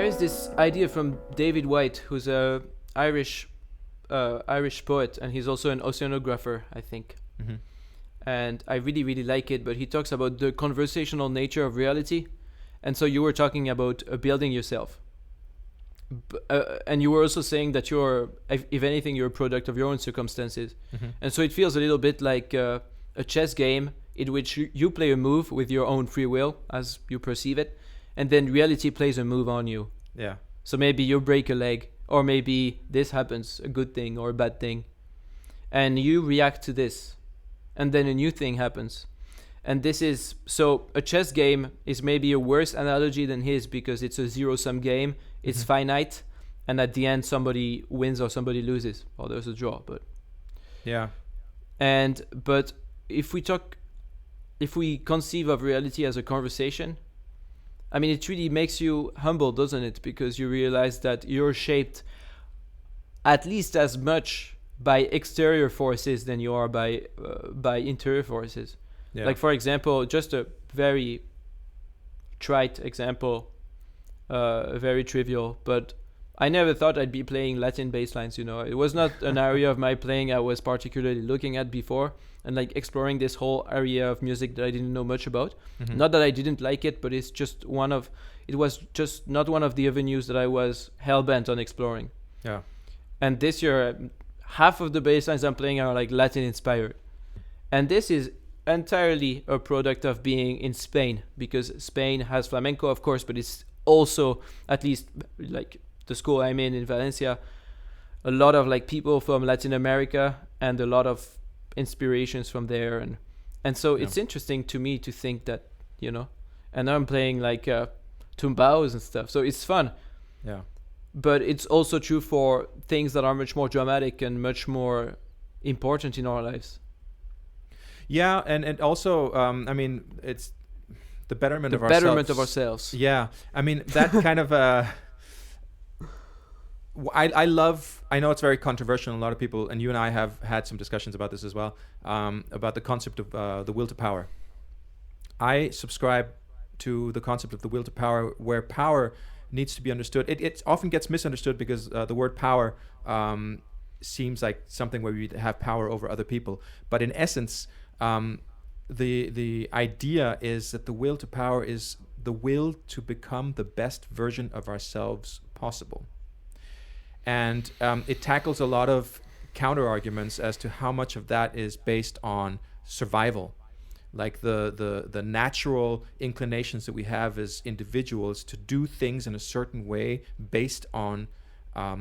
there is this idea from David White, who's a Irish Irish poet, and he's also an oceanographer, I think. Hmm. And I really, really like it. But he talks about the conversational nature of reality. And so you were talking about building yourself. And you were also saying that you're, if anything, you're a product of your own circumstances. Hmm. And so it feels a little bit like a chess game in which you play a move with your own free will as you perceive it. And then reality plays a move on you. Yeah. So maybe you break a leg, or maybe this happens, a good thing or a bad thing. And you react to this. And then a new thing happens. And this is, so a chess game is maybe a worse analogy than his because it's a zero-sum game. It's finite. And at the end, somebody wins or somebody loses. Or there's a draw, but. Yeah. But if we conceive of reality as a conversation, I mean, it really makes you humble, doesn't it? Because you realize that you're shaped at least as much by exterior forces than you are by interior forces. Yeah. Like, for example, just a very trite example, very trivial, but I never thought I'd be playing Latin bass lines, you know. It was not an area of my playing I was particularly looking at before, and like exploring this whole area of music that I didn't know much about. Mhm. Not that I didn't like it, but it was just not one of the avenues that I was hell-bent on exploring. Yeah. And this year, half of the bass lines I'm playing are like Latin inspired. And this is entirely a product of being in Spain, because Spain has flamenco, of course, but it's also, at least like the school I'm in Valencia, a lot of like people from Latin America and a lot of inspirations from there. And so it's interesting to me to think that, you know, and now I'm playing like tumbaos and stuff. So it's fun. Yeah. But it's also true for things that are much more dramatic and much more important in our lives. Yeah, and also, I mean, it's the betterment The of ourselves. betterment of ourselves. Yeah, I mean, that kind of I know it's very controversial, and a lot of people, and you and I have had some discussions about this as well, about the concept of the will to power. I subscribe to the concept of the will to power, where power needs to be understood. It often gets misunderstood because the word power seems like something where we have power over other people. But in essence, the idea is that the will to power is the will to become the best version of ourselves possible. And it tackles a lot of counter arguments as to how much of that is based on survival, like the natural inclinations that we have as individuals to do things in a certain way based on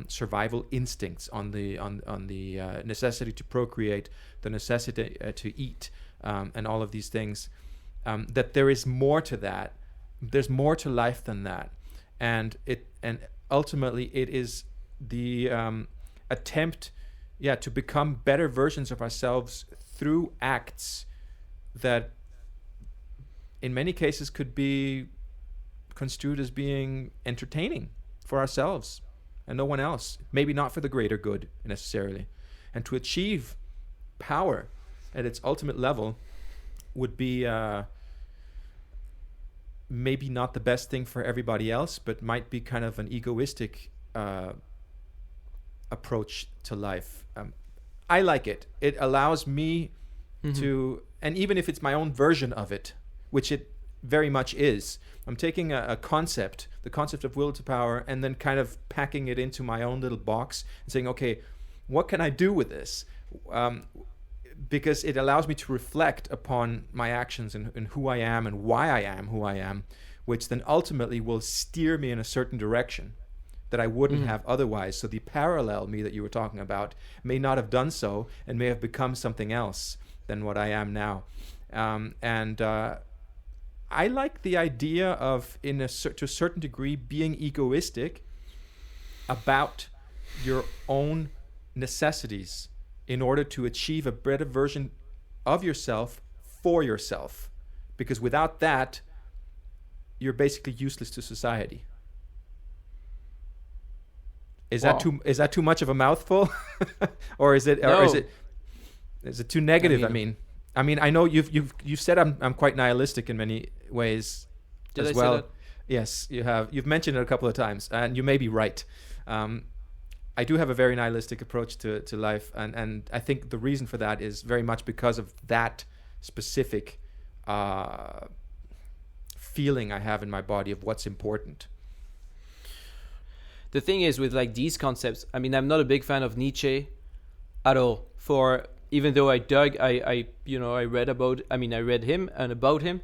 survival instincts, on the necessity to procreate, the necessity to eat, and all of these things. That there is more to that. There's more to life than that, and ultimately it is the attempt, to become better versions of ourselves through acts that in many cases could be construed as being entertaining for ourselves and no one else, maybe not for the greater good necessarily. And to achieve power at its ultimate level would be maybe not the best thing for everybody else, but might be kind of an egoistic approach to life. I like it. It allows me to, and even if it's my own version of it, which it very much is, I'm taking a concept, the concept of will to power, and then kind of packing it into my own little box and saying, okay, what can I do with this? Because it allows me to reflect upon my actions and who I am and why I am who I am, which then ultimately will steer me in a certain direction that I wouldn't have otherwise. So the parallel me that you were talking about may not have done so and may have become something else than what I am now. I like the idea of, to a certain degree, being egoistic about your own necessities in order to achieve a better version of yourself for yourself. Because without that, you're basically useless to society. Is that too much of a mouthful? Or is it too negative? I mean, I know you've said I'm quite nihilistic in many ways Did as I well. say that? Yes, you have. You've mentioned it a couple of times, and you may be right. I do have a very nihilistic approach to life, and I think the reason for that is very much because of that specific feeling I have in my body of what's important. The thing is with like these concepts, I mean, I'm not a big fan of Nietzsche at all. For even though I read him and about him,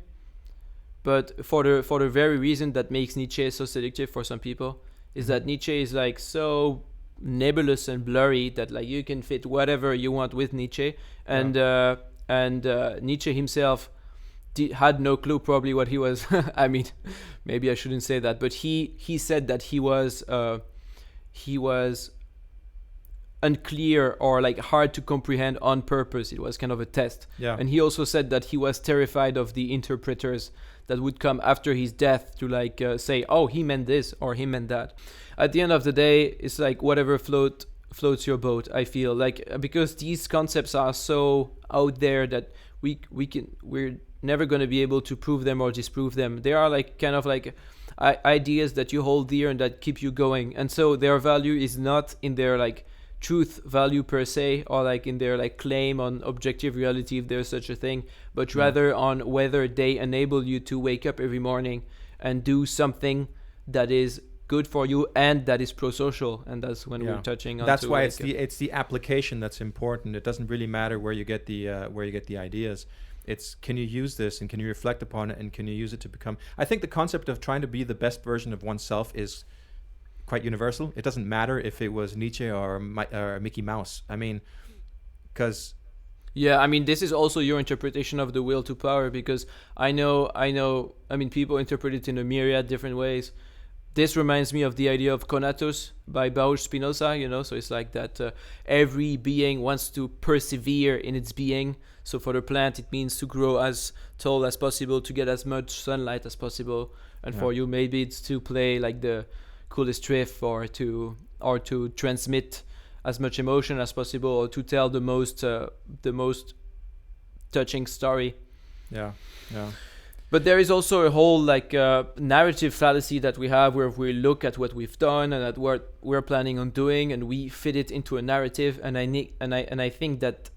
but for the very reason that makes Nietzsche so seductive for some people is that Nietzsche is like so nebulous and blurry that like you can fit whatever you want with Nietzsche, and Nietzsche himself had no clue probably what he was. I mean, maybe I shouldn't say that, but he said that he was unclear or like hard to comprehend on purpose. It was kind of a test. Yeah. And he also said that he was terrified of the interpreters that would come after his death to like say, oh, he meant this or he meant that. At the end of the day, it's like whatever floats your boat. I feel like because these concepts are so out there that we're never going to be able to prove them or disprove them. They are like kind of like ideas that you hold dear and that keep you going, and so their value is not in their like truth value per se, or like in their like claim on objective reality, if there's such a thing, but rather on whether they enable you to wake up every morning and do something that is good for you and that is pro-social. And that's when we're touching on. That's why it's the application that's important. It doesn't really matter where you get the ideas. It's, can you use this and can you reflect upon it and can you use it to become... I think the concept of trying to be the best version of oneself is quite universal. It doesn't matter if it was Nietzsche or Mickey Mouse. I mean, because... Yeah, I mean, this is also your interpretation of the will to power, because I mean, people interpret it in a myriad different ways. This reminds me of the idea of conatus by Baruch Spinoza, so it's like that every being wants to persevere in its being. So for the plant, it means to grow as tall as possible, to get as much sunlight as possible. And for you, maybe it's to play like the coolest riff, or to transmit as much emotion as possible, or to tell the most touching story. Yeah. But there is also a whole like narrative fallacy that we have, where we look at what we've done and at what we're planning on doing, and we fit it into a narrative. And I think that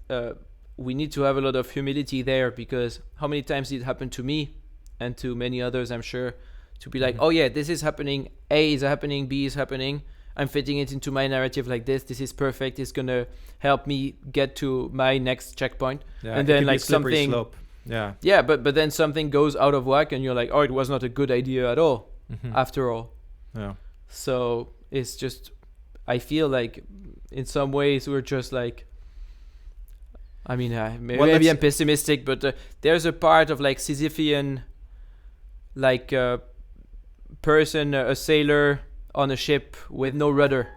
we need to have a lot of humility there, because how many times did it happen to me and to many others, I'm sure, to be like, oh yeah, this is happening, A is happening, B is happening, I'm fitting it into my narrative like this is perfect, it's gonna help me get to my next checkpoint. And then like something slope. But then something goes out of whack and you're like, oh, it was not a good idea at all after all. So it's just, I feel like in some ways we're just like, I mean, maybe I'm pessimistic, but there's a part of like Sisyphean, like person, a sailor on a ship with no rudder,